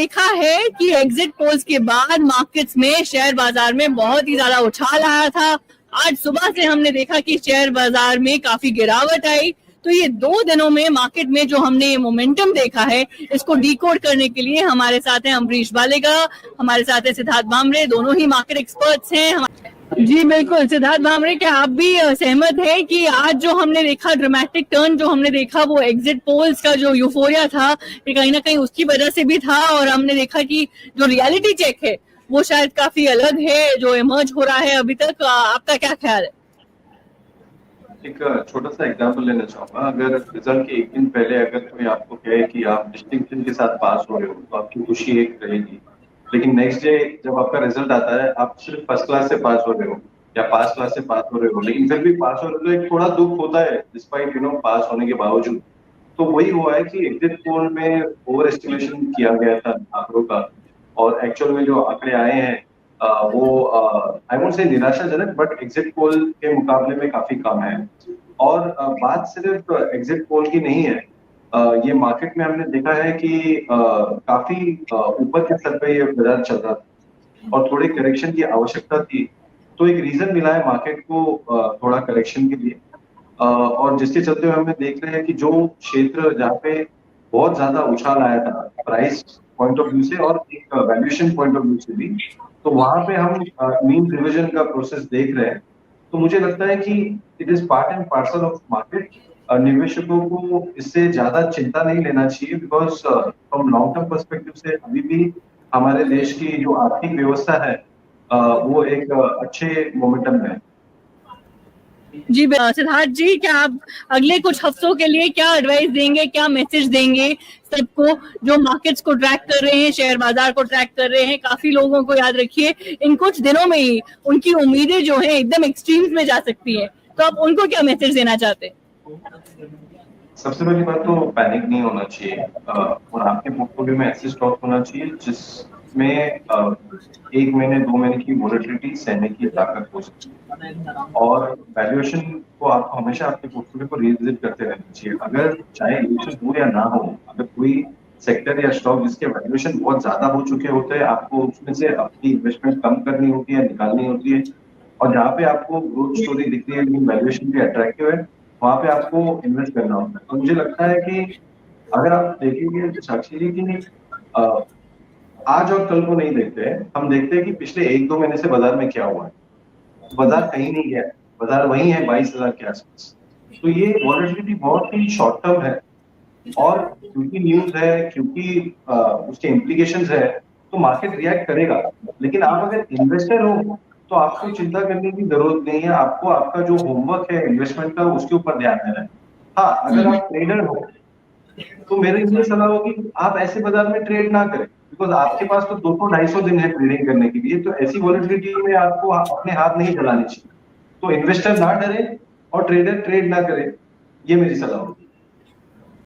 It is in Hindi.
देखा है कि एग्जिट पोल्स के बाद मार्केट्स में शेयर बाजार में बहुत ही ज्यादा उछाल आया था। आज सुबह से हमने देखा कि शेयर बाजार में काफी गिरावट आई। तो ये 2 दिनों में मार्केट में जो हमने ये मोमेंटम देखा है, इसको डिकोड करने के लिए हमारे साथ हैं अमरीश बालेगा, हमारे साथ है सिद्धार्थ भामरे, दोनों ही मार्केट एक्सपर्ट्स हैं। जी बिल्कुल, सिद्धार्थ भामरे, क्या आप भी सहमत है कि आज जो हमने देखा ड्रामेटिक टर्न जो हमने देखा वो एग्जिट पोल्स का जो यूफोरिया था ये कहीं ना कहीं उसकी वजह से भी था, और हमने देखा कि जो रियलिटी चेक है वो शायद काफी अलग है जो इमर्ज हो रहा है अभी तक। आपका क्या ख्याल है? एक छोटा सा एग्जांपल लेना चाहूंगा। अगर रिजल्ट के एक दिन पहले अगर कोई आपको कहे कि आप डिस्टिंक्शन के साथ पास हो रहे हो तो आपकी खुशी एक रहेगी, लेकिन नेक्स्ट डे जब आपका रिजल्ट आता है आप सिर्फ फर्स्ट क्लास से पास हो रहे हो या पास क्लास से पास हो रहे हो, लेकिन फिर भी पास हो रहे हो तो एक थोड़ा दुख होता है डिस्पाइट पास होने के बावजूद। तो वही हुआ है कि एग्जिट पोल में ओवर एस्टिमेशन किया गया था आंकड़ों का, और एक्चुअल में जो आंकड़े आए हैं वो आई वोंट से निराशाजनक, बट एग्जिट पोल के मुकाबले में काफी कम है। और बात सिर्फ एग्जिट पोल की नहीं है, ये मार्केट में हमने देखा है कि काफी ऊपर के स्तर पे ये बाजार चल रहा था और थोड़ी करेक्शन की आवश्यकता थी। तो एक रीजन मिला है मार्केट को थोड़ा करेक्शन के लिए, और जिसके चलते हुए हमें देख रहे हैं कि जो क्षेत्र जहाँ पे बहुत ज्यादा उछाल आया था प्राइस पॉइंट ऑफ व्यू से और एक वैल्यूएशन पॉइंट ऑफ व्यू से भी, तो वहां पे हम मीन रिविजन का प्रोसेस देख रहे हैं। तो मुझे लगता है कि it is part and parcel of market. निवेशकों को इससे ज्यादा चिंता नहीं लेना चाहिए, because from long term perspective से अभी भी हमारे देश की जो आर्थिक व्यवस्था है वो एक अच्छे मोमेंटम में है। जी सिद्धार्थ जी, क्या आप अगले कुछ हफ्तों के लिए क्या एडवाइस देंगे, क्या मैसेज देंगे सबको जो मार्केट्स को ट्रैक कर रहे हैं, शेयर बाजार को ट्रैक कर रहे हैं? काफी लोगों को याद रखिए इन कुछ दिनों में ही उनकी उम्मीदें जो है एकदम एक्सट्रीम्स में जा सकती है, तो आप उनको क्या मैसेज देना चाहते हैं? सबसे पहली बात तो पैनिक नहीं होना चाहिए, और आपके पोर्टफोलियो में ऐसे स्टॉक होना चाहिए जिसमें 1 महीने 2 महीने की वोलेटिलिटी सहने की ताकत हो सकती है, और वैल्यूएशन को आपको हमेशा आपके पोर्टफोलियो को रिविजिट करते रहना चाहिए। अगर चाहे इन्वेस्टमेंट हो या ना हो, अगर कोई सेक्टर या स्टॉक जिसके वैल्यूएशन बहुत ज्यादा हो चुके होते हैं, आपको उसमें से अपनी इन्वेस्टमेंट कम करनी होती है, निकालनी होती है, और जहाँ पे आपको ग्रोथ स्टोरी दिख रही है लेकिन वैल्यूएशन भी अट्रैक्टिव है, वहां पे आपको इन्वेस्ट करना होता है। तो मुझे लगता है कि अगर आप देखेंगे साक्षी जी की आज और कल को नहीं देखते हैं, हम देखते हैं कि पिछले 1-2 महीने से बाजार में क्या हुआ है। बाजार कहीं नहीं गया, बाजार वही है 22,000 के आसपास। तो ये वॉलेटिलिटी बहुत ही शॉर्ट टर्म है, और क्योंकि न्यूज है, क्योंकि उसके इम्प्लीकेशंस है, तो मार्केट रिएक्ट करेगा। लेकिन आप अगर इन्वेस्टर हो तो आपको चिंता करने की जरूरत नहीं है, आपको आपका जो होमवर्क है इन्वेस्टमेंट का उसके ऊपर ध्यान देना है। हाँ, अगर आप ट्रेडर हो तो मेरी ये सलाह होगी आप ऐसे बाजार में ट्रेड ना करें, बिकॉज आपके पास तो 200-250 दिन है ट्रेडिंग करने के लिए, तो ऐसी वॉलेटिलिटी में आपको अपने हाथ नहीं चलाने चाहिए। तो इन्वेस्टर ना डरे और ट्रेडर ट्रेड ना करे, ये मेरी सलाह होगी।